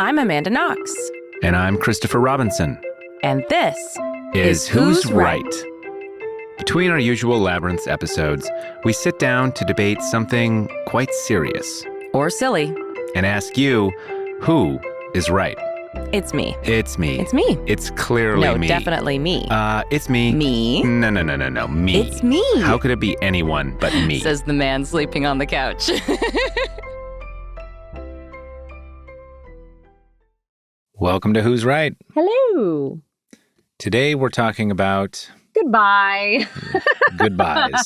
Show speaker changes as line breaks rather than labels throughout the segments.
I'm Amanda Knox.
And I'm Christopher Robinson.
And this
is Who's Right? Between our usual Labyrinth episodes, we sit down to debate something quite serious.
Or silly.
And ask you, who is right?
It's me.
It's me.
It's me.
It's clearly me.
No, definitely me.
It's me.
Me?
No, me.
It's me.
How could it be anyone but me?
Says the man sleeping on the couch.
Welcome to Who's Right?
Hello.
Today we're talking about...
Goodbye.
Goodbyes.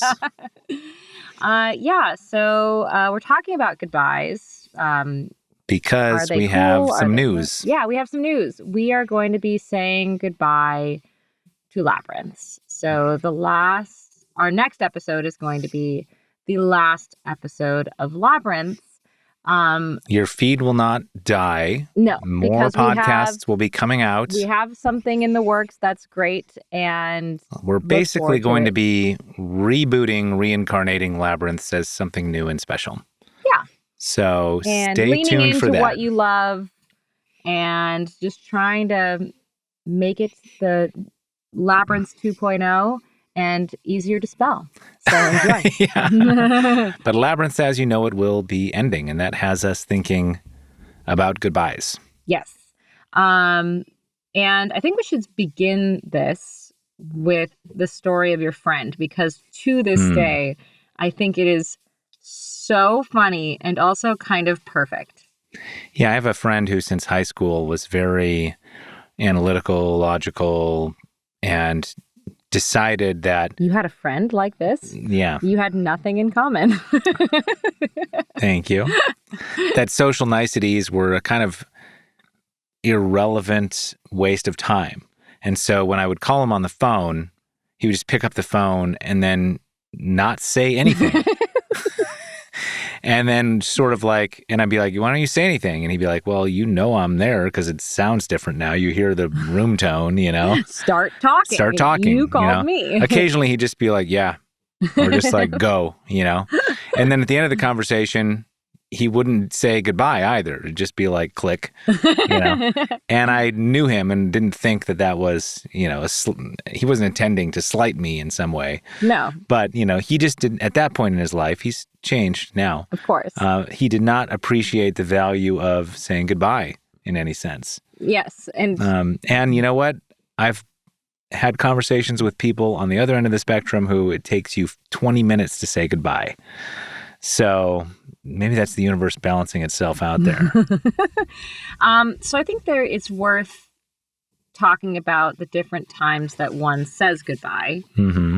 So we're talking about goodbyes.
Because we have some news.
Yeah, we have some news. We are going to be saying goodbye to labyrinths. So our next episode is going to be the last episode of Labyrinths.
Your feed will not die.
No.
More podcasts will be coming out.
We have something in the works that's great, and
we're basically going to be reincarnating Labyrinths as something new and special.
Yeah.
So
and
stay tuned for that.
Into what you love, and just trying to make it the Labyrinths 2.0 and easier to spell. So enjoy.
Yeah. But Labyrinths, as you know, it will be ending, and that has us thinking about goodbyes.
Yes. And I think we should begin this with the story of your friend, because to this day, I think it is so funny and also kind of perfect.
Yeah, I have a friend who since high school was very analytical, logical, and decided that...
You had a friend like this?
Yeah.
You had nothing in common.
Thank you. That social niceties were a kind of irrelevant waste of time. And so when I would call him on the phone, he would just pick up the phone and then not say anything. And then sort of like, and I'd be like, why don't you say anything? And he'd be like, well, you know I'm there because it sounds different now. You hear the room tone, you know.
Start talking. You called me.
Occasionally he'd just be like, yeah. Or just like, go, you know. And then at the end of the conversation, he wouldn't say goodbye either. It'd just be like, click, you know. And I knew him and didn't think that was, you know, he wasn't intending to slight me in some way.
No.
But, you know, he just didn't, at that point in his life, he's changed now.
Of course.
He did not appreciate the value of saying goodbye in any sense.
Yes.
And you know what? I've had conversations with people on the other end of the spectrum who it takes you 20 minutes to say goodbye. So maybe that's the universe balancing itself out there.
So I think it's worth talking about the different times that one says goodbye,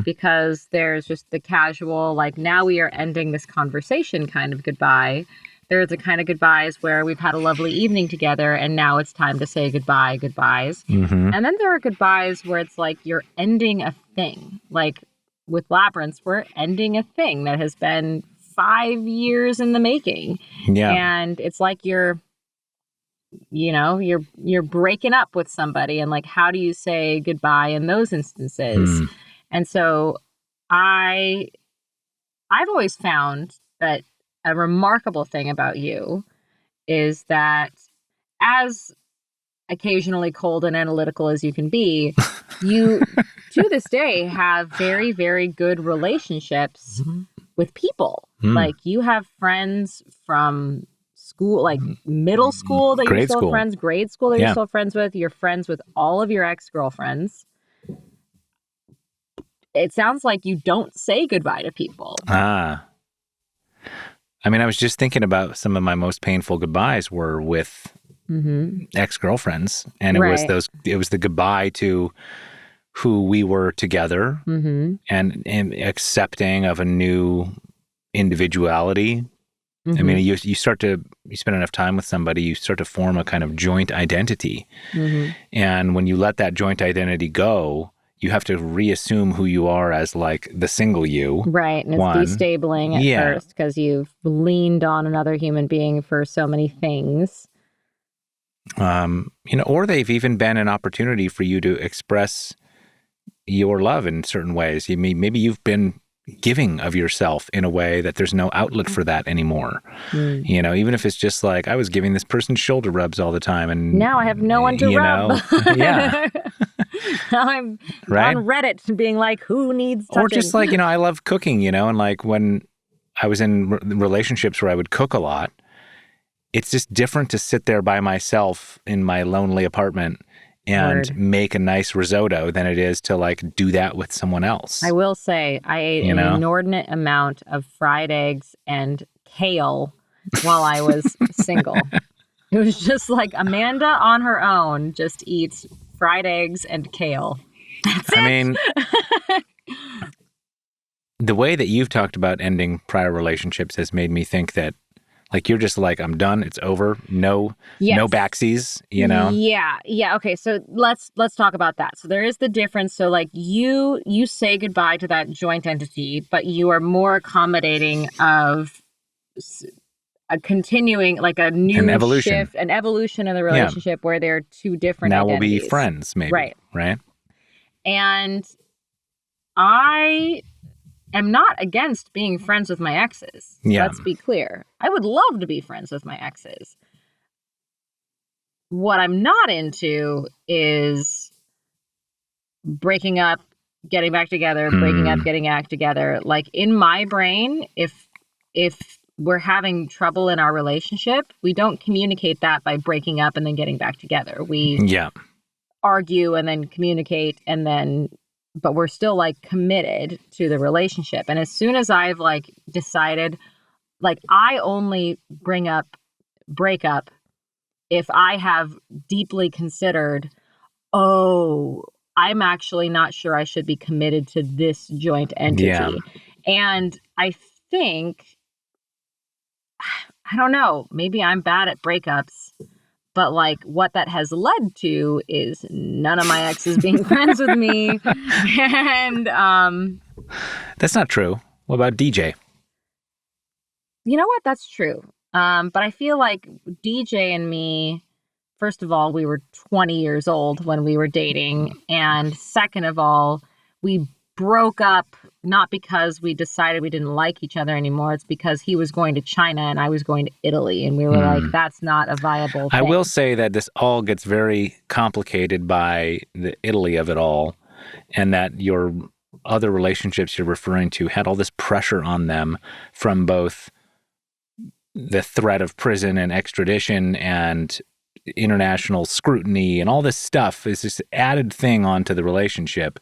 because there's just the casual, like, now we are ending this conversation kind of goodbye. There's the kind of goodbyes where we've had a lovely evening together and now it's time to say goodbyes. And then there are goodbyes where it's like you're ending a thing. Like with Labyrinths, we're ending a thing that has been 5 years in the making.
Yeah.
And it's like you're breaking up with somebody, and like, how do you say goodbye in those instances? And so I've always found that a remarkable thing about you is that, as occasionally cold and analytical as you can be, you to this day have very, very good relationships with people. Like, you have friends from school, like middle school that you're still friends, grade school that you're still friends with. You're friends with all of your ex-girlfriends. It sounds like you don't say goodbye to people.
I mean, I was just thinking about some of my most painful goodbyes were with ex-girlfriends. And it was the goodbye to who we were together and accepting of a new individuality. I mean, you spend enough time with somebody, you start to form a kind of joint identity. And when you let that joint identity go, you have to reassume who you are as like the single you.
Right. And it's destabling at first because you've leaned on another human being for so many things.
Or they've even been an opportunity for you to express your love in certain ways. Maybe you've been giving of yourself in a way that there's no outlet for that anymore. You know, even if it's just like, I was giving this person shoulder rubs all the time, and
now I have no one to rub.
Yeah.
Now I'm
Right?
on Reddit being like, who needs touching?
Or just like, I love cooking, and like when I was in relationships where I would cook a lot, it's just different to sit there by myself in my lonely apartment and make a nice risotto than it is to like do that with someone else.
I will say I ate an inordinate amount of fried eggs and kale while I was single. It was just like Amanda on her own just eats fried eggs and kale. That's it.
I mean, the way that you've talked about ending prior relationships has made me think that like you're just like, I'm done, it's over, no backsies,
Yeah. Okay, so let's talk about that. So there is the difference. So like you say goodbye to that joint entity, but you are more accommodating of a continuing, like a new shift, an evolution of the relationship where they're two different
now
identities.
We'll be friends, maybe. Right.
And I am not against being friends with my exes.
Yeah.
Let's be clear. I would love to be friends with my exes. What I'm not into is breaking up, getting back together, breaking up, getting back together. Like in my brain, if we're having trouble in our relationship, we don't communicate that by breaking up and then getting back together. We argue and then communicate and then, but we're still like committed to the relationship. And as soon as I've like decided, like I only bring up breakup if I have deeply considered, I'm actually not sure I should be committed to this joint entity.
Yeah.
And I think, I don't know, maybe I'm bad at breakups, but like what that has led to is none of my exes being friends with me. And
that's not true. What about DJ?
You know what? That's true. But I feel like DJ and me, first of all, we were 20 years old when we were dating. And second of all, we broke up not because we decided we didn't like each other anymore. It's because he was going to China and I was going to Italy. And we were like, that's not a viable thing.
I will say that this all gets very complicated by the Italy of it all, and that your other relationships you're referring to had all this pressure on them from both the threat of prison and extradition and international scrutiny and all this stuff is this added thing onto the relationship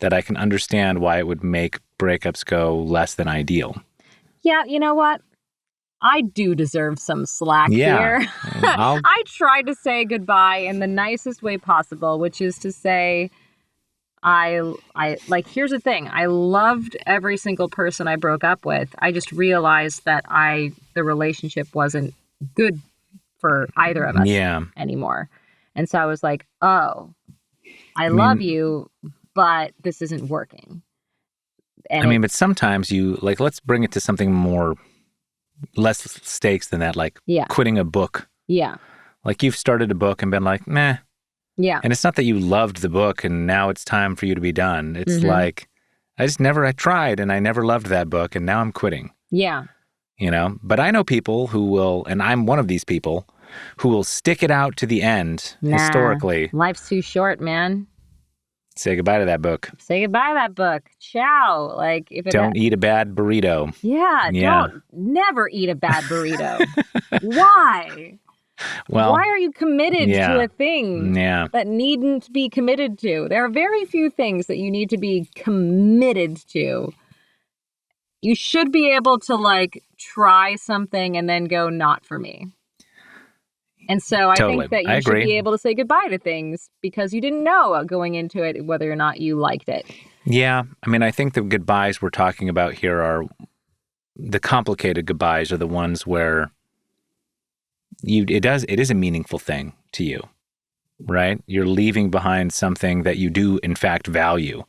that I can understand why it would make breakups go less than ideal.
Yeah, you know what? I do deserve some slack here. I tried to say goodbye in the nicest way possible, which is to say, I like, here's the thing. I loved every single person I broke up with. I just realized that the relationship wasn't good for either of us anymore. And so I was like, I love you, but this isn't working. And
but sometimes you, like, let's bring it to something more, less stakes than that, like quitting a book. Yeah. Like you've started a book and been like, meh. Yeah. And it's not that you loved the book and now it's time for you to be done. It's like, I tried and I never loved that book and now I'm quitting. Yeah. But I know people who will, and I'm one of these people, who will stick it out to the end historically.
Life's too short, man.
Say goodbye to that book.
Say goodbye to that book. Ciao. Like, if it
don't eat a bad burrito.
Yeah. Don't never eat a bad burrito. Why? Well, why are you committed to a thing that needn't be committed to? There are very few things that you need to be committed to. You should be able to like try something and then go, not for me. And so I think that you should be able to say goodbye to things because you didn't know going into it whether or not you liked it.
Yeah. I think the goodbyes we're talking about here are the complicated goodbyes are the ones where it is a meaningful thing to you, right? You're leaving behind something that you do in fact value.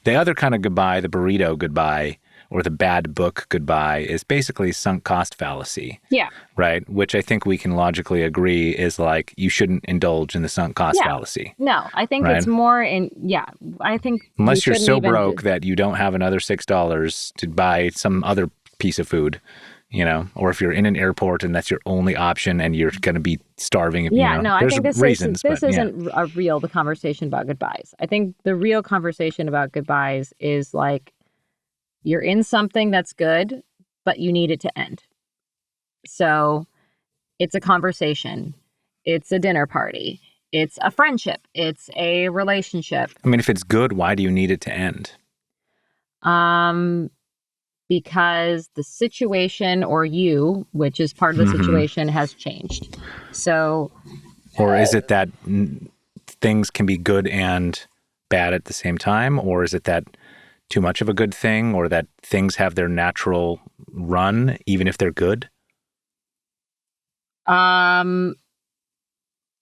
The other kind of goodbye, the burrito goodbye, or the bad book goodbye is basically sunk cost fallacy.
Yeah.
Right? Which I think we can logically agree is like you shouldn't indulge in the sunk cost fallacy.
No, I think
right?
it's more I think
unless you're so broke that you don't have another $6 to buy some other piece of food, or if you're in an airport and that's your only option and you're going to be starving.
I think this
reasons,
isn't the conversation about goodbyes. I think the real conversation about goodbyes is like you're in something that's good, but you need it to end. So it's a conversation. It's a dinner party. It's a friendship. It's a relationship.
I mean, if it's good, why do you need it to end?
Because the situation or you, which is part of the situation, has changed. So,
or is it that things can be good and bad at the same time? Or is it that too much of a good thing, or that things have their natural run, even if they're good?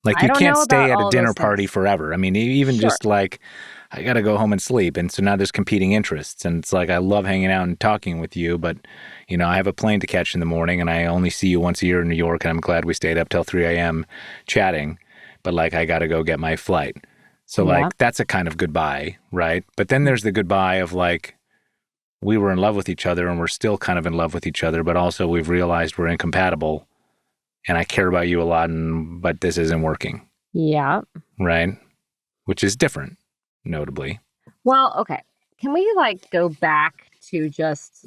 Like, you can't stay at a dinner party forever. I mean, even just like, I got to go home and sleep. And so now there's competing interests. And it's like, I love hanging out and talking with you, but, I have a plane to catch in the morning and I only see you once a year in New York. And I'm glad we stayed up till 3 a.m. chatting. But like, I got to go get my flight. So like, that's a kind of goodbye, right? But then there's the goodbye of like, we were in love with each other and we're still kind of in love with each other, but also we've realized we're incompatible. And I care about you a lot, but this isn't working.
Yeah.
Right? Which is different, notably.
Well, okay. Can we go back to just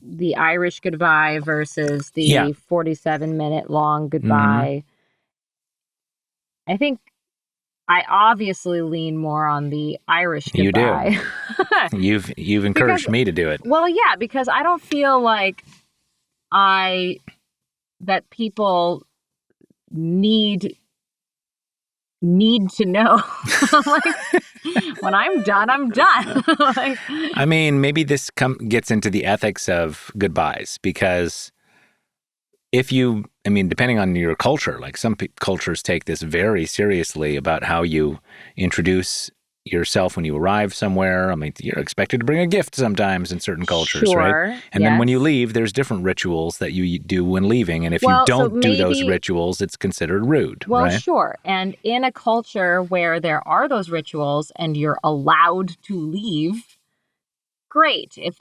the Irish goodbye versus the 47-minute long goodbye? I think I obviously lean more on the Irish goodbye.
You do. You've encouraged me to do it.
Well, yeah, because I don't feel like that people need to know. When I'm done, I'm done.
I mean, maybe this gets into the ethics of goodbyes, because depending on your culture, like some cultures take this very seriously about how you introduce yourself when you arrive somewhere. I mean, you're expected to bring a gift sometimes in certain cultures, right? And then when you leave, there's different rituals that you do when leaving. And if you don't do those rituals, it's considered rude, right?
Sure. And in a culture where there are those rituals and you're allowed to leave, great. If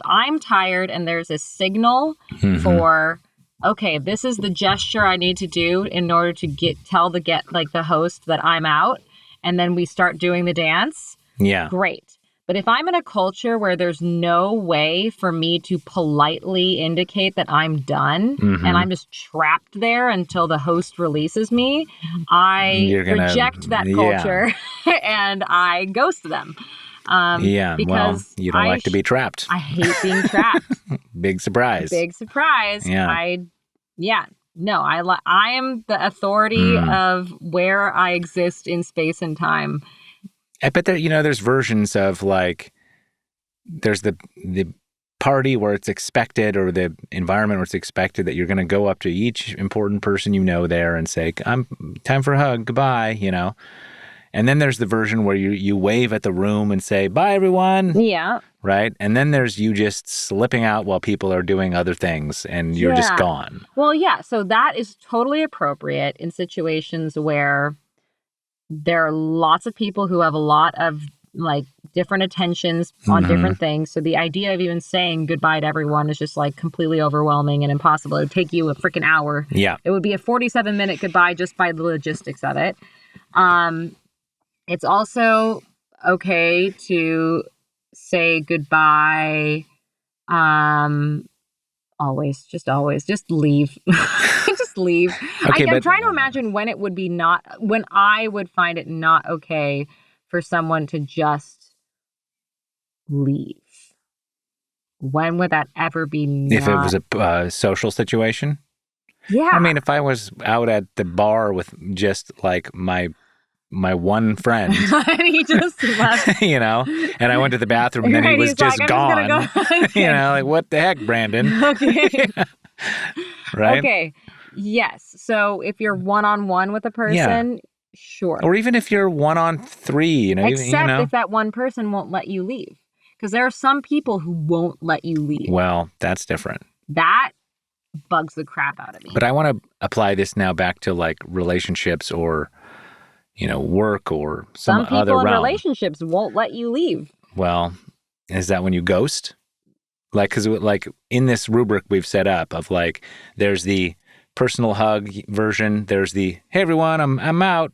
I'm tired and there's a signal for, okay, this is the gesture I need to do in order to tell the host that I'm out, and then we start doing the dance, great. But if I'm in a culture where there's no way for me to politely indicate that I'm done and I'm just trapped there until the host releases me, I reject that culture and I ghost them. Because
you don't like to be trapped.
I hate being trapped.
Big surprise.
Yeah. No, I am the authority of where I exist in space and time.
I bet that, there's versions of there's the party where it's expected, or the environment where it's expected that you're going to go up to each important person there and say, time for a hug, goodbye, And then there's the version where you wave at the room and say, bye, everyone.
Yeah.
Right? And then there's you just slipping out while people are doing other things and you're just gone.
Well, yeah. So that is totally appropriate in situations where there are lots of people who have a lot of different attentions on different things. So the idea of even saying goodbye to everyone is just completely overwhelming and impossible. It would take you a freaking hour.
Yeah.
It would be a 47-minute goodbye just by the logistics of it. It's also okay to say goodbye. Just leave. Just leave.
Okay,
I'm trying to imagine when I would find it not okay for someone to just leave. When would that ever be?
If it was a social situation?
Yeah.
I mean, if I was out at the bar with just my one friend,
and he just left.
and I went to the bathroom and then he was just gone.
Go.
What the heck, Brandon?
Okay.
Right?
Okay. Yes. So if you're one-on-one with a person, sure.
Or even if you're 1-on-3,
Except if that one person won't let you leave. Because there are some people who won't let you leave.
Well, that's different.
That bugs the crap out of me.
But I want to apply this now back to like relationships or, work or some other realm.
Some people in relationships won't let you leave.
Well, is that when you ghost? Like, because like in this rubric we've set up of like, there's the personal hug version. There's the, hey, everyone, I'm out.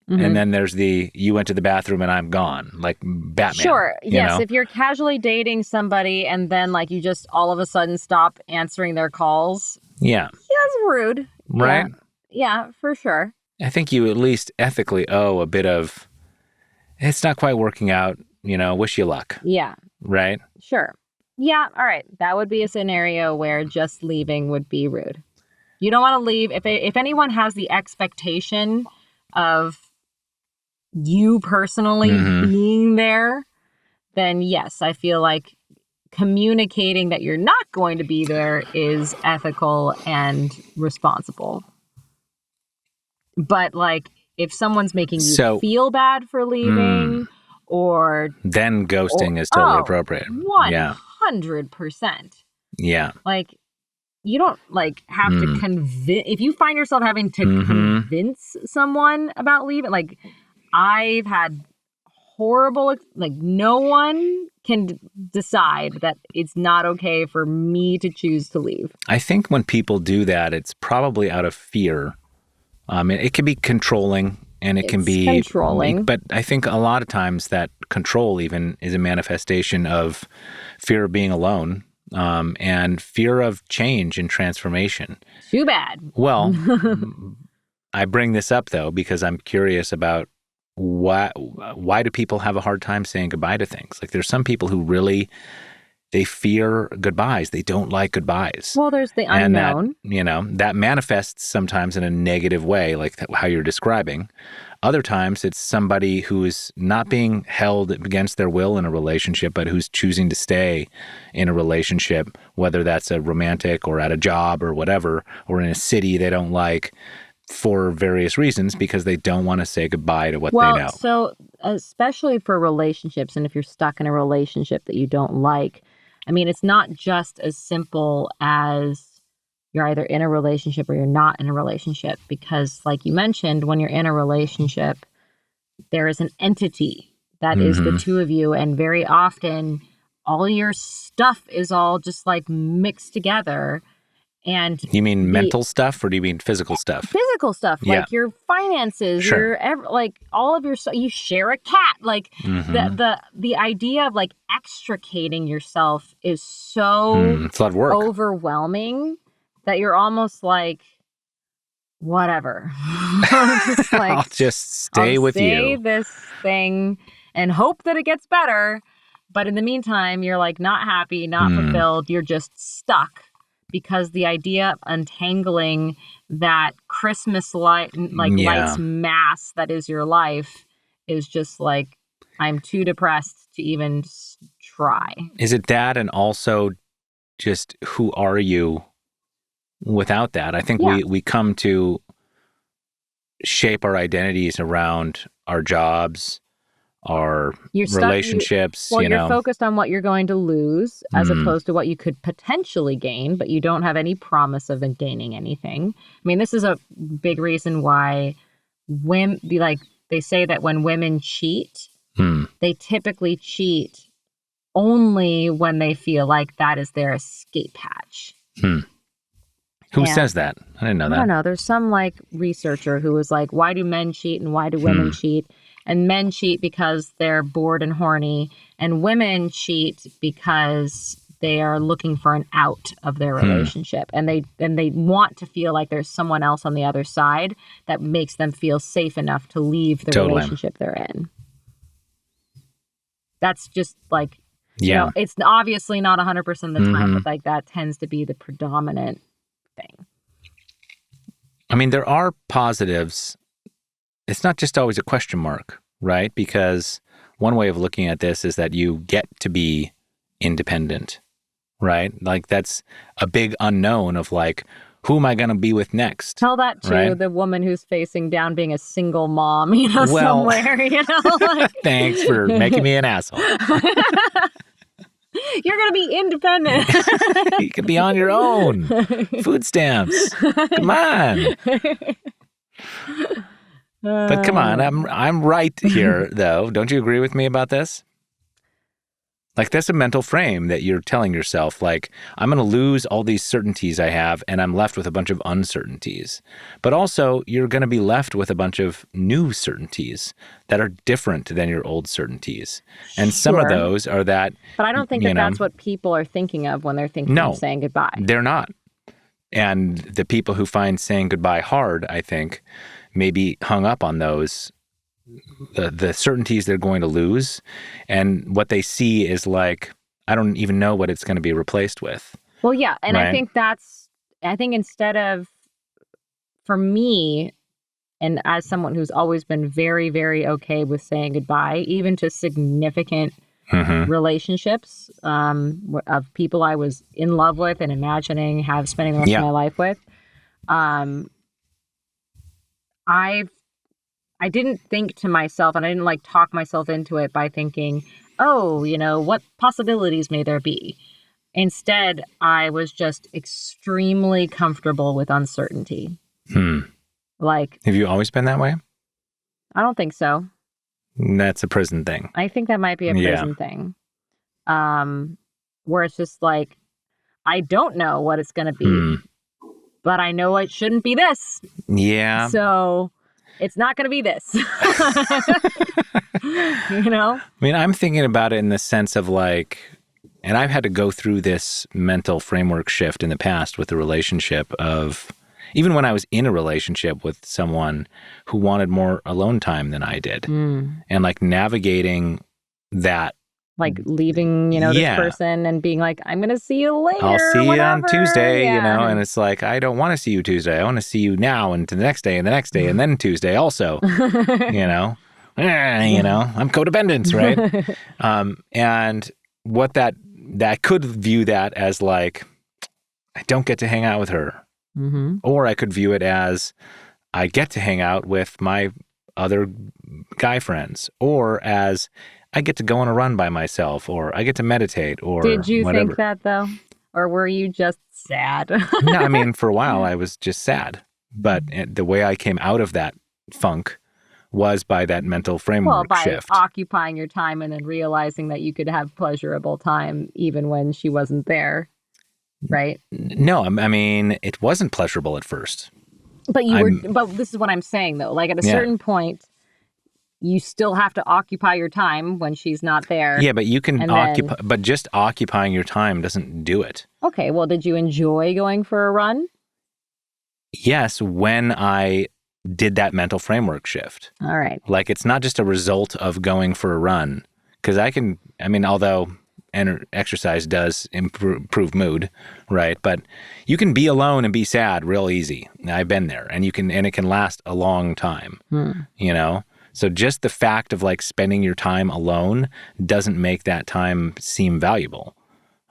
Mm-hmm. And then there's the, you went to the bathroom and I'm gone, like Batman.
Sure. Yes. If you're casually dating somebody and then like you just all of a sudden stop answering their calls.
Yeah.
That's rude.
Right?
Yeah, for sure.
I think you at least ethically owe a bit of, it's not quite working out, wish you luck.
Yeah.
Right?
Sure. Yeah. All right. That would be a scenario where just leaving would be rude. You don't want to leave. If anyone has the expectation of you personally being there, then yes, I feel like communicating that you're not going to be there is ethical and responsible. But like, if someone's making you feel bad for leaving, or
then ghosting is totally appropriate.
100%.
Yeah.
Like, you don't like have to convince. If you find yourself having to convince someone about leaving, like I've had horrible, like no one can decide that it's not okay for me to choose to leave.
I think when people do that, it's probably out of fear. It can be controlling and it can be
controlling,
but I think a lot of times that control even is a manifestation of fear of being alone. And fear of change and transformation.
Too bad.
Well, I bring this up though because I'm curious about why do people have a hard time saying goodbye to things? Like there's some people who really, they fear goodbyes. They don't like goodbyes.
Well, there's the unknown.
And that manifests sometimes in a negative way, like how you're describing. Other times it's somebody who is not being held against their will in a relationship, but who's choosing to stay in a relationship, whether that's a romantic or at a job or whatever, or in a city they don't like for various reasons because they don't want to say goodbye to what they know.
So especially for relationships, and if you're stuck in a relationship that you don't like, I mean, it's not just as simple as you're either in a relationship or you're not in a relationship, because like you mentioned, when you're in a relationship, there is an entity that is the two of you. And very often all your stuff is all just like mixed together. And
you mean mental stuff or do you mean physical stuff?
Physical stuff, like your finances, like all of your stuff. You share a cat. Like the idea of like extricating yourself is so
it's a lot of work.
Overwhelming that you're almost like, whatever. Just like,
I'll just stay with you.
Say this thing and hope that it gets better. But in the meantime, you're like not happy, not fulfilled. You're just stuck. Because the idea of untangling that Christmas lights mass that is your life is just like, I'm too depressed to even try.
Is it that, and also just who are you without that? I think we come to shape our identities around our jobs, our relationships.
You're focused on what you're going to lose as opposed to what you could potentially gain, but you don't have any promise of gaining anything. I mean, this is a big reason why women, like they say that when women cheat, they typically cheat only when they feel like that is their escape hatch.
Who says that? I didn't know that.
I don't know. There's some like researcher who was like, why do men cheat and why do women cheat? And men cheat because they're bored and horny, and women cheat because they are looking for an out of their relationship, and they want to feel like there's someone else on the other side that makes them feel safe enough to leave the relationship they're in. That's just like, you know, it's obviously not 100% of the time, but like that tends to be the predominant thing.
I mean, there are positives. It's not just always a question mark, right? Because one way of looking at this is that you get to be independent, right? Like that's a big unknown of like, who am I going to be with next?
Tell that to the woman who's facing down being a single mom, somewhere, Like...
Thanks for making me an asshole.
You're going to be independent.
You can be on your own. Food stamps. Come on. But come on, I'm right here, though. Don't you agree with me about this? Like, that's a mental frame that you're telling yourself, like, I'm going to lose all these certainties I have, and I'm left with a bunch of uncertainties. But also, you're going to be left with a bunch of new certainties that are different than your old certainties. And some of those are that...
But I don't think that's what people are thinking of when they're thinking of saying goodbye.
They're not. And the people who find saying goodbye hard, I think, may be hung up on those... The certainties they're going to lose, and what they see is like, I don't even know what it's going to be replaced with.
Well, yeah, and
right?
I think instead of, for me, and as someone who's always been very, very okay with saying goodbye, even to significant relationships of people I was in love with and imagining spending the rest of my life with, I didn't think to myself, and I didn't like talk myself into it by thinking, oh, what possibilities may there be? Instead, I was just extremely comfortable with uncertainty. Like,
have you always been that way?
I don't think so.
That's a prison thing.
I think that might be a prison thing. Where it's just like, I don't know what it's going to be, but I know it shouldn't be this.
Yeah.
So... it's not going to be this, I
mean, I'm thinking about it in the sense of like, and I've had to go through this mental framework shift in the past with the relationship of, even when I was in a relationship with someone who wanted more alone time than I did. And like navigating that. Like
leaving, this person and being like, I'm going to see you later.
I'll see you on Tuesday, and it's like, I don't want to see you Tuesday. I want to see you now and to the next day and the next day and then Tuesday also, I'm codependent, right? And what that could view that as like, I don't get to hang out with her. Or I could view it as, I get to hang out with my other guy friends, or as, I get to go on a run by myself, or I get to meditate, or
Did you
whatever.
think that, though? Or were you just sad?
No, I mean, for a while, I was just sad. But the way I came out of that funk was by that mental framework shift.
By occupying your time and then realizing that you could have pleasurable time even when she wasn't there, right?
No, I mean, it wasn't pleasurable at first.
But but this is what I'm saying, though. Like, at a certain point, you still have to occupy your time when she's not there.
Yeah, but you can occupy, but just occupying your time doesn't do it.
Okay, well, did you enjoy going for a run?
Yes, when I did that mental framework shift.
All right.
Like, it's not just a result of going for a run. Because although exercise does improve mood, right? But you can be alone and be sad real easy. I've been there, and it can last a long time, So just the fact of like spending your time alone doesn't make that time seem valuable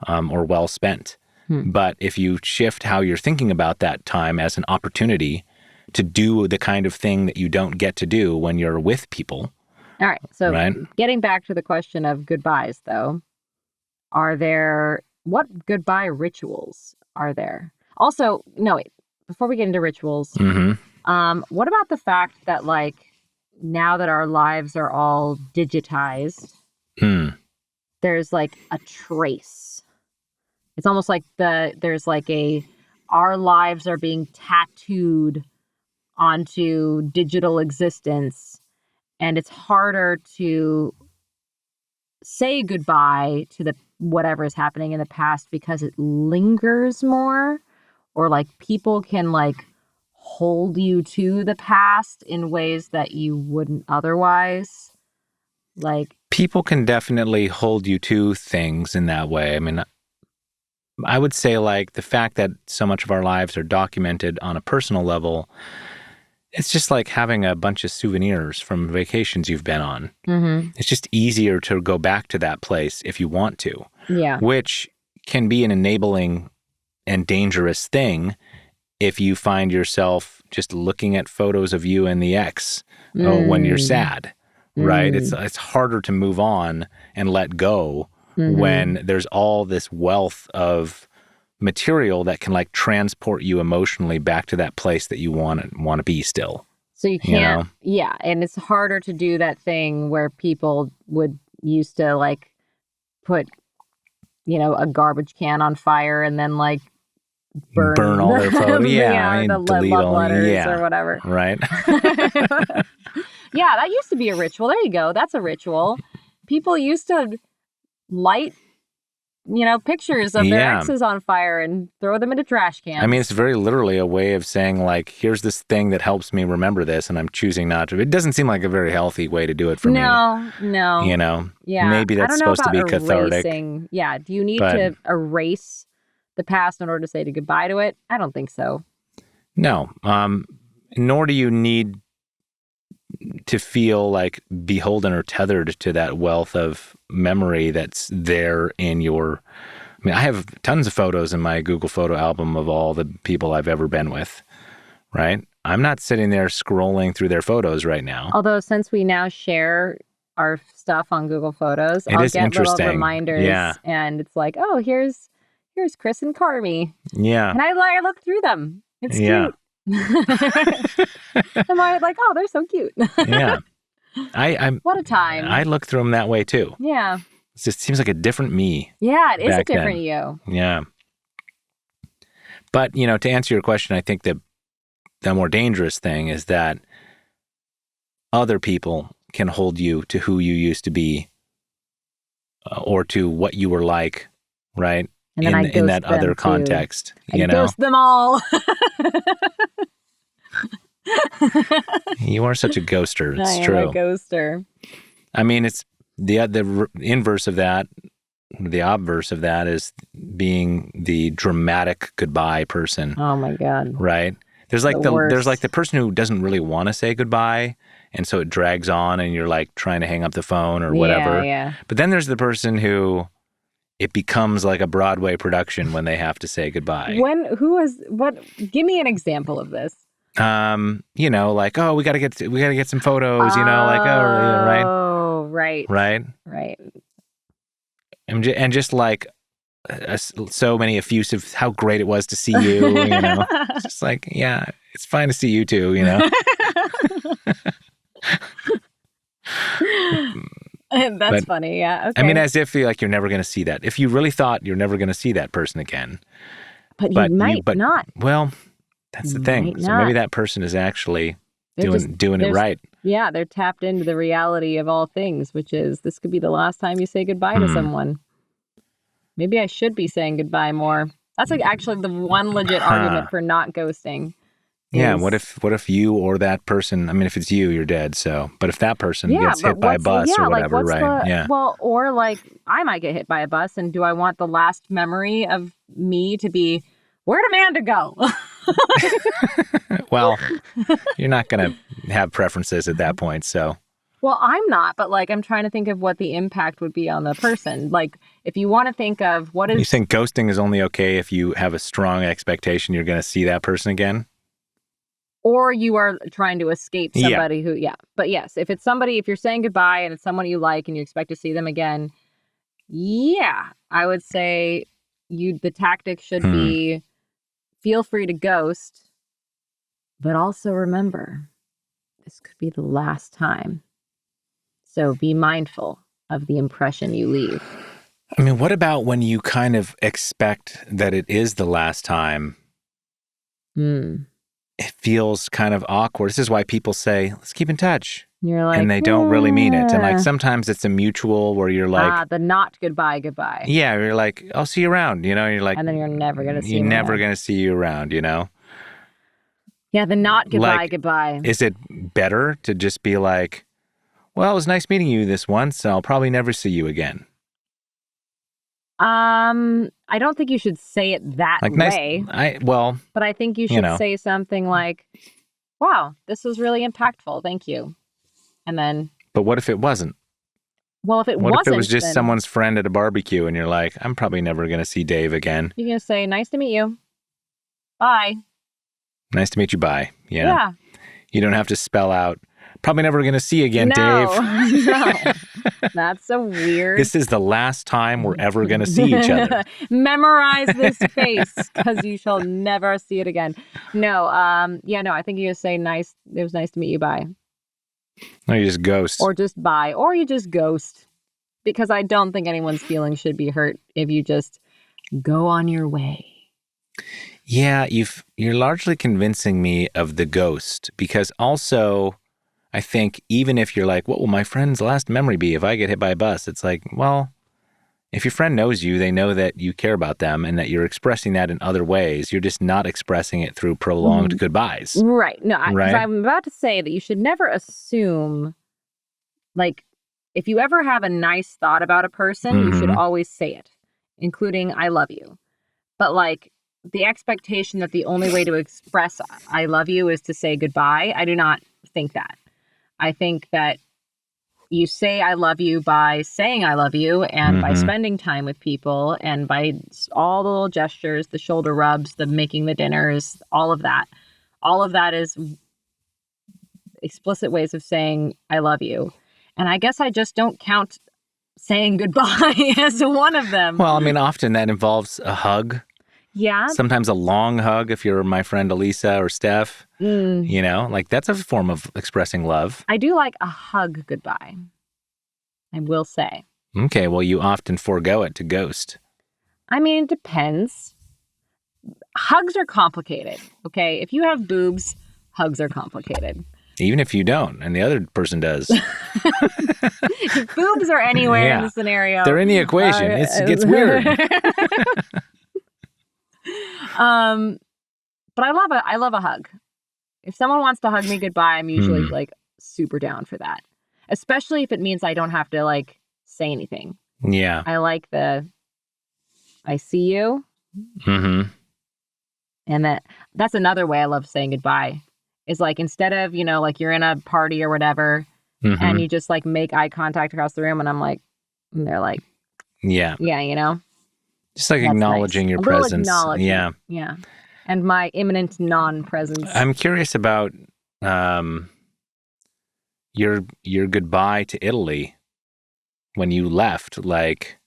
or well spent. But if you shift how you're thinking about that time as an opportunity to do the kind of thing that you don't get to do when you're with people.
All right. So getting back to the question of goodbyes, though, what goodbye rituals are there? Also, no, wait, before we get into rituals, what about the fact that like, now that our lives are all digitized, there's like a trace. It's almost like there's like our lives are being tattooed onto digital existence, and it's harder to say goodbye to the whatever is happening in the past because it lingers more, or like people can like hold you to the past in ways that you wouldn't otherwise. Like,
people can definitely hold you to things in that way. I mean, I would say like the fact that so much of our lives are documented on a personal level, it's just like having a bunch of souvenirs from vacations you've been on. It's just easier to go back to that place if you want to. Yeah. Which can be an enabling and dangerous thing if you find yourself just looking at photos of you and the ex when you're sad, right? It's harder to move on and let go when there's all this wealth of material that can like transport you emotionally back to that place that you want to be still.
So you can't, and it's harder to do that thing where people would used to like put, a garbage can on fire and then like burn
all their photos.
The
delete
love
all,
letters or whatever.
Right.
Yeah, that used to be a ritual. There you go. That's a ritual. People used to light pictures of their exes on fire and throw them into trash cans.
I mean, it's very literally a way of saying, like, here's this thing that helps me remember this, and I'm choosing not to. It doesn't seem like a very healthy way to do it for me.
No. Yeah.
Maybe that's supposed to be cathartic.
Yeah. Do you need to erase the past in order to say goodbye to it? I don't think so.
No. Nor do you need to feel like beholden or tethered to that wealth of memory that's there in your... I mean, I have tons of photos in my Google photo album of all the people I've ever been with, right? I'm not sitting there scrolling through their photos right now.
Although since we now share our stuff on Google Photos, I'll get little reminders and it's like, oh, here's Chris and Carmi.
Yeah.
And I look through them. It's cute. I'm like, oh, they're so cute.
Yeah. I'm
what a time.
I look through them that way too.
Yeah.
It just seems like a different me.
Yeah, it is a different you.
Yeah. But, to answer your question, I think that the more dangerous thing is that other people can hold you to who you used to be or to what you were like, right?
And then
in that other context.
I ghost them all.
You are such a ghoster. It's true.
I am a ghoster.
I mean, it's the inverse of that. The obverse of that is being the dramatic goodbye person.
Oh my God.
Right? There's like there's like the person who doesn't really want to say goodbye, and so it drags on and you're like trying to hang up the phone or whatever.
Yeah.
But then there's the person who it becomes like a Broadway production when they have to say goodbye.
Give me an example of this.
Like, oh, we gotta get some photos, right?
Oh, right.
Right. And just like so many effusive, how great it was to see you, It's just like, yeah, it's fine to see you too,
That's funny, yeah. Okay.
I mean, as if you're never going to see that. If you really thought you're never going to see that person again.
But you might not.
Well, that's the thing. So maybe that person is actually doing it right.
Yeah, they're tapped into the reality of all things, which is this could be the last time you say goodbye to someone. Maybe I should be saying goodbye more. That's like actually the one legit argument for not ghosting.
Yeah, what if you or that person, I mean, if it's you, you're dead, so. But if that person gets hit by a bus or whatever, right?
Well, or like, I might get hit by a bus, and do I want the last memory of me to be, where'd Amanda go?
Well, you're not going to have preferences at that point, so.
Well, I'm not, but like, I'm trying to think of what the impact would be on the person. Like, if you want to think of what is...
You think ghosting is only okay if you have a strong expectation you're going to see that person again?
Or you are trying to escape somebody who, But yes, if you're saying goodbye and it's someone you like and you expect to see them again, I would say the tactic should be feel free to ghost, but also remember, this could be the last time. So be mindful of the impression you leave.
I mean, what about when you kind of expect that it is the last time? It feels kind of awkward. This is why people say, let's keep in touch.
You're like,
and they don't really mean it. And like sometimes it's a mutual where you're like,
the not goodbye.
Yeah, you're like, I'll see you around, You're like,
and then you're never going to see
You're never going to see you around,
Yeah, the not goodbye.
Is it better to just be like, well, it was nice meeting you this once. I'll probably never see you again.
I don't think you should say it that way. But I think you should say something like, wow, this was really impactful. Thank you. And then.
But what if it wasn't?
Well, if it
What if it was just someone's friend at a barbecue and you're like, I'm probably never going to see Dave again?
You're going to say, nice to meet you. Bye.
Nice to meet you. Bye. Yeah. You don't have to spell out Probably never going to see you again, Dave.
No. That's so weird.
This is the last time we're ever going to see each other.
Memorize this face because you shall never see it again. No, I think you just say nice. It was nice to meet you. Bye.
No, you just ghost.
Or just bye. Or you just ghost. Because I don't think anyone's feelings should be hurt if you just go on your way.
Yeah, you're largely convincing me of the ghost, because also I think even if you're like, what will my friend's last memory be if I get hit by a bus? It's like, well, if your friend knows you, they know that you care about them and that you're expressing that in other ways. You're just not expressing it through prolonged goodbyes.
Right. No,
right?
I'm about to say that you should never assume, like, if you ever have a nice thought about a person, you should always say it, including I love you. But like, the expectation that the only way to express I love you is to say goodbye, I do not think that. I think that you say I love you by saying I love you and by spending time with people and by all the little gestures, the shoulder rubs, the making the dinners, all of that. All of that is explicit ways of saying I love you. And I guess I just don't count saying goodbye as one of them.
Well, I mean, often that involves a hug.
Yeah.
Sometimes a long hug if you're my friend Elisa or Steph. You know, like that's a form of expressing love.
I do like a hug goodbye, I will say.
Okay, well, you often forego it to ghost.
I mean, it depends. Hugs are complicated, okay? If you have boobs, hugs are complicated.
Even if you don't, and the other person does.
If boobs are anywhere in the scenario.
They're in the equation. It gets weird.
But I love a hug. If someone wants to hug me goodbye, I'm usually like super down for that. Especially if it means I don't have to like say anything.
Yeah.
I like I see you.
Mm-hmm.
And that's another way I love saying goodbye. Is like instead of, like you're in a party or whatever and you just like make eye contact across the room and I'm like, and they're like, yeah,
just like acknowledging your presence. Yeah.
Yeah. And my imminent non-presence.
I'm curious about your goodbye to Italy when you left. Like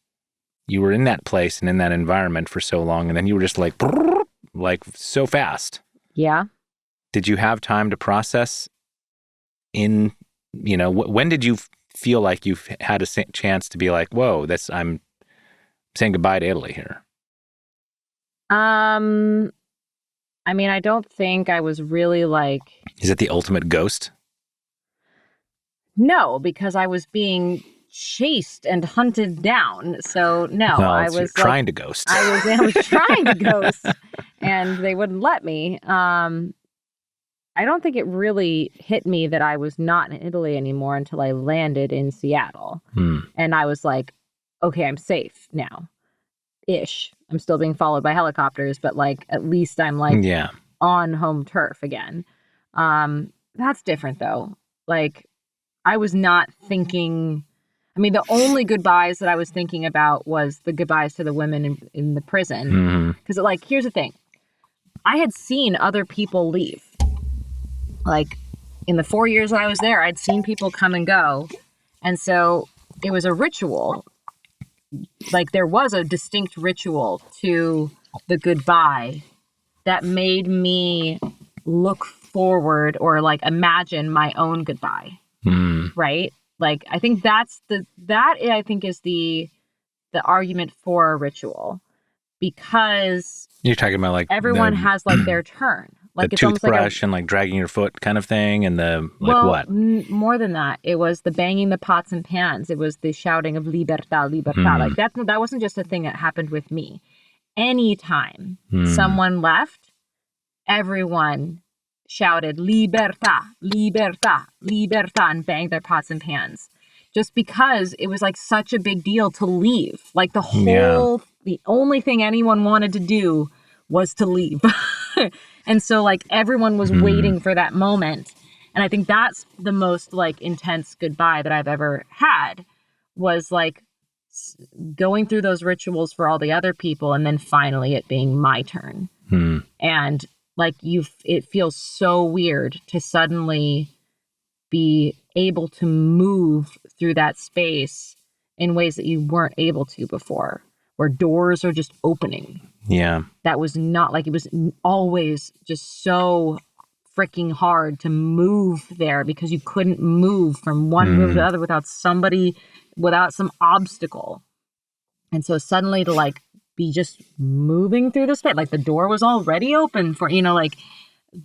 you were in that place and in that environment for so long, and then you were just like so fast.
Yeah.
Did you have time to process when did you feel like you've had a chance to be like, whoa, I'm saying goodbye to Italy here?
I mean, I don't think I was really like...
Is it the ultimate ghost?
No, because I was being chased and hunted down. So, no,
well,
I was
trying to ghost.
I was trying to ghost and they wouldn't let me. I don't think it really hit me that I was not in Italy anymore until I landed in Seattle. And I was like, okay, I'm safe now. Ish. I'm still being followed by helicopters, but like at least I'm like on home turf again. That's different though. Like I was not thinking, I mean, the only goodbyes that I was thinking about was the goodbyes to the women in the prison. Because like, here's the thing. I had seen other people leave. Like in the 4 years that I was there, I'd seen people come and go. And so it was a ritual. Like there was a distinct ritual to the goodbye that made me look forward or like imagine my own goodbye. Right? Like I think that I think is the argument for a ritual, because
you're talking about like
everyone has like their turn. Like
the
it's almost
toothbrush and like dragging your foot kind of thing, and the what?
More than that, it was the banging the pots and pans. It was the shouting of libertad, libertad. Like that wasn't just a thing that happened with me. Anytime someone left, everyone shouted libertad, libertad, libertad, and banged their pots and pans. Just because it was like such a big deal to leave. Like the only thing anyone wanted to do was to leave. And so like everyone was waiting for that moment. And I think that's the most like intense goodbye that I've ever had, was like going through those rituals for all the other people and then finally it being my turn. And like it feels so weird to suddenly be able to move through that space in ways that you weren't able to before, where doors are just opening.
Yeah.
That was not like, it was always just so freaking hard to move there because you couldn't move from one room to the other without some obstacle. And so suddenly to like be just moving through the space, like the door was already open for, like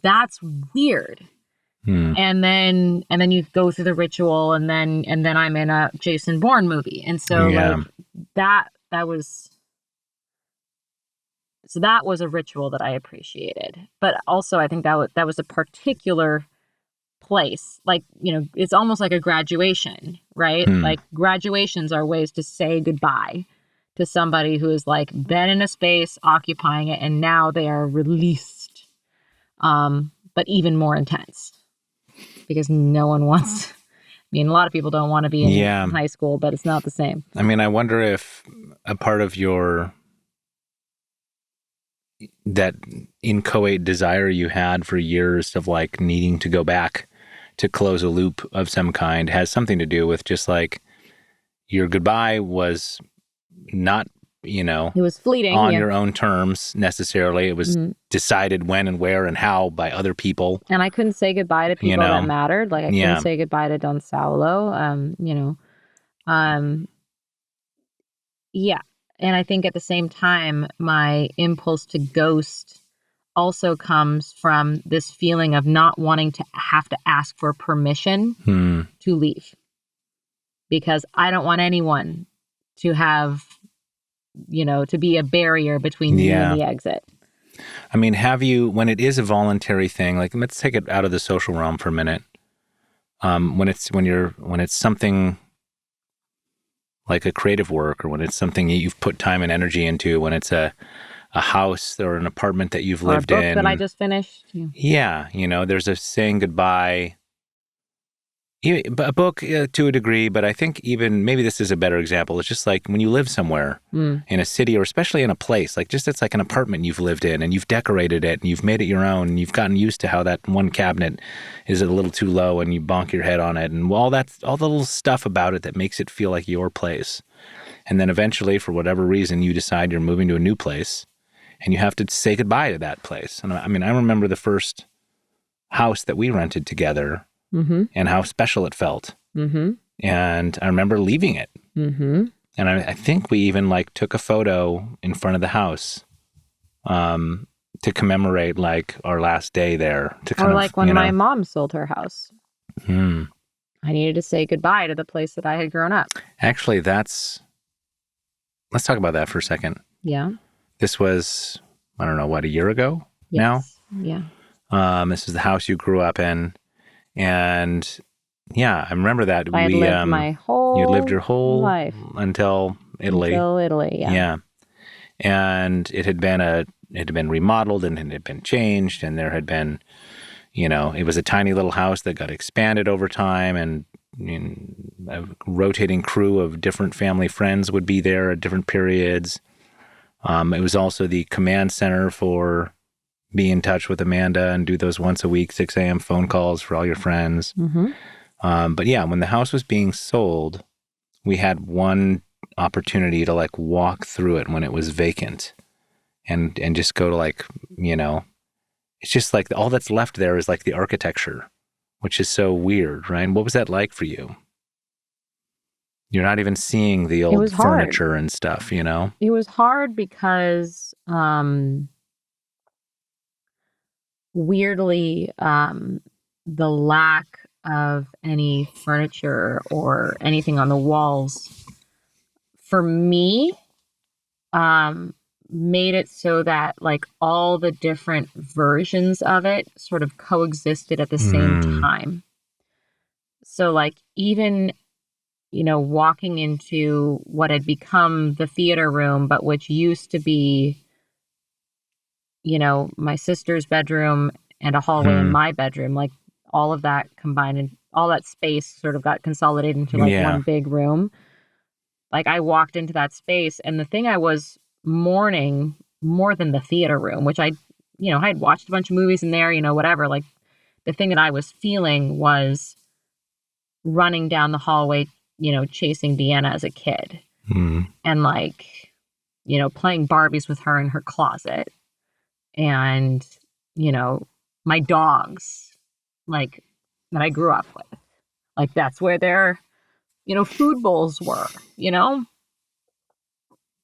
that's weird. And then you go through the ritual and then I'm in a Jason Bourne movie. And so like that was a ritual that I appreciated. But also I think that was a particular place. Like, it's almost like a graduation, right? Like graduations are ways to say goodbye to somebody who has like been in a space occupying it and now they are released. But even more intense. Because no one wants, a lot of people don't want to be in high school, but it's not the same.
I mean, I wonder if a part of that inchoate desire you had for years of like needing to go back to close a loop of some kind has something to do with just like your goodbye was not,
it was fleeting
on your own terms necessarily. It was decided when and where and how by other people.
And I couldn't say goodbye to people that mattered. Like I couldn't say goodbye to Don Saulo. Yeah. And I think at the same time, my impulse to ghost also comes from this feeling of not wanting to have to ask for permission to leave. Because I don't want anyone to have, to be a barrier between you and the exit.
I mean, have you, when it is a voluntary thing, like let's take it out of the social realm for a minute. When it's something like a creative work, or when it's something you've put time and energy into, when it's a house or an apartment that you've lived in.
A book that I just finished.
Yeah. There's a saying goodbye. A book to a degree, but I think even maybe this is a better example. It's just like when you live somewhere in a city, or especially in a place, like just it's like an apartment you've lived in and you've decorated it and you've made it your own and you've gotten used to how that one cabinet is a little too low and you bonk your head on it and all the little stuff about it that makes it feel like your place. And then eventually, for whatever reason, you decide you're moving to a new place and you have to say goodbye to that place. And I mean, I remember the first house that we rented together. And how special it felt. And I remember leaving it. And I think we even like took a photo in front of the house to commemorate like our last day there.
Or like when my mom sold her house. I needed to say goodbye to the place that I had grown up.
Actually, let's talk about that for a second.
Yeah.
This was, I don't know, a year ago now?
Yeah.
This is the house you grew up in. And yeah, I remember that.
I lived my whole
You lived your whole
life.
Until Italy.
Yeah.
And it had been remodeled and it had been changed, and there had been, it was a tiny little house that got expanded over time, and a rotating crew of different family friends would be there at different periods. It was also the command center for be in touch with Amanda and do those once a week 6 a.m. phone calls for all your friends. But yeah, when the house was being sold, we had one opportunity to like walk through it when it was vacant and just go to like, it's just like all that's left there is like the architecture, which is so weird, right? What was that like for you? You're not even seeing the old furniture and stuff, It
was hard because, weirdly, the lack of any furniture or anything on the walls for me made it so that like all the different versions of it sort of coexisted at the same time. So like even, walking into what had become the theater room, but which used to be my sister's bedroom and a hallway in my bedroom, like all of that combined and all that space sort of got consolidated into like one big room. Like I walked into that space, and the thing I was mourning more than the theater room, which I had watched a bunch of movies in there, whatever. Like the thing that I was feeling was running down the hallway, chasing Deanna as a kid. And like, playing Barbies with her in her closet. And, my dogs, like, that I grew up with. Like, that's where their, food bowls were,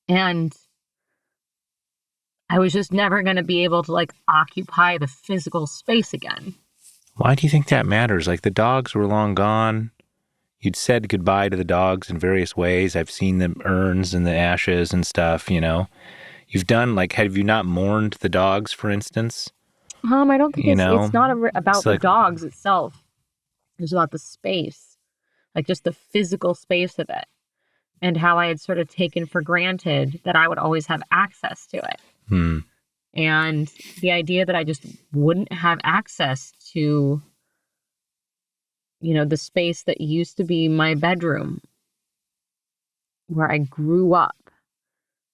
And I was just never going to be able to, like, occupy the physical space again.
Why do you think that matters? Like, the dogs were long gone. You'd said goodbye to the dogs in various ways. I've seen the urns and the ashes and stuff, You've done, like, have you not mourned the dogs, for instance?
I don't think it's not about the
like,
dogs itself. It's about the space, like just the physical space of it, and how I had sort of taken for granted that I would always have access to it. And the idea that I just wouldn't have access to, the space that used to be my bedroom, where I grew up,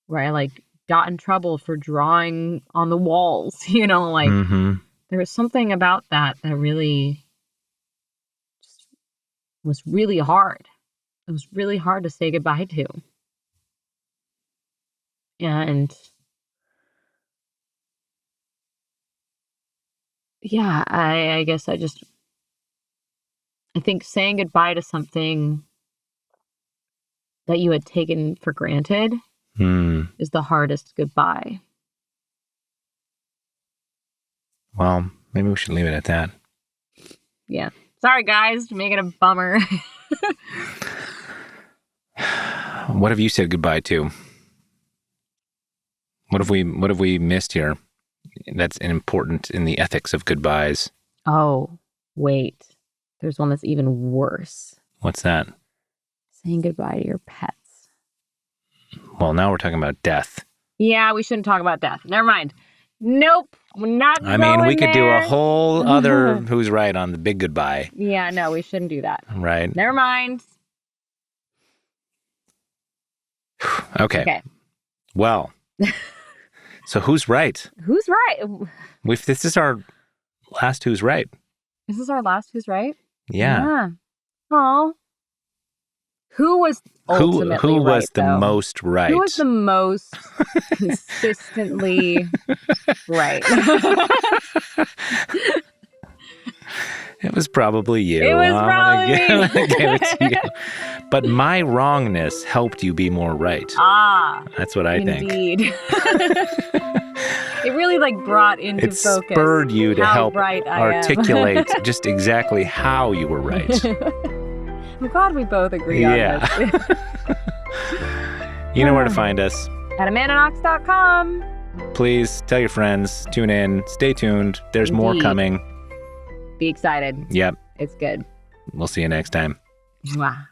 where I like got in trouble for drawing on the walls, there was something about that really just was really hard. It was really hard to say goodbye to. And yeah, I guess I think saying goodbye to something that you had taken for granted is the hardest goodbye.
Well, maybe we should leave it at that.
Yeah. Sorry, guys, to make it a bummer.
What have you said goodbye to? What have we missed here? That's important in the ethics of goodbyes.
Oh, wait. There's one that's even worse.
What's that?
Saying goodbye to your pets.
Well, now we're talking about death.
Yeah, we shouldn't talk about death. Never mind. Nope. We're not
I mean, we could do a
there.
whole other Who's Right on the big goodbye.
Yeah, no, we shouldn't do that.
Right.
Never mind.
Okay. Well, so who's right?
Who's right?
This is our last Who's Right.
Is this our last Who's Right?
Yeah.
Oh. Who was ultimately
who was
right,
the
though?
most right?
Who was the most consistently right?
It was probably you.
It was probably
I'm gonna give it to you. But my wrongness helped you be more right.
Ah.
That's what I think.
Indeed. It really brought into
It
focus.
spurred you to
how
help
right I
articulate just exactly how you were right.
I'm glad we both agree on this.
You know where to find us.
At amandaknox.com.
Please tell your friends. Tune in. Stay tuned. There's more
Indeed.
coming.
Be excited.
Yep.
It's good.
We'll see you next time.
Mwah.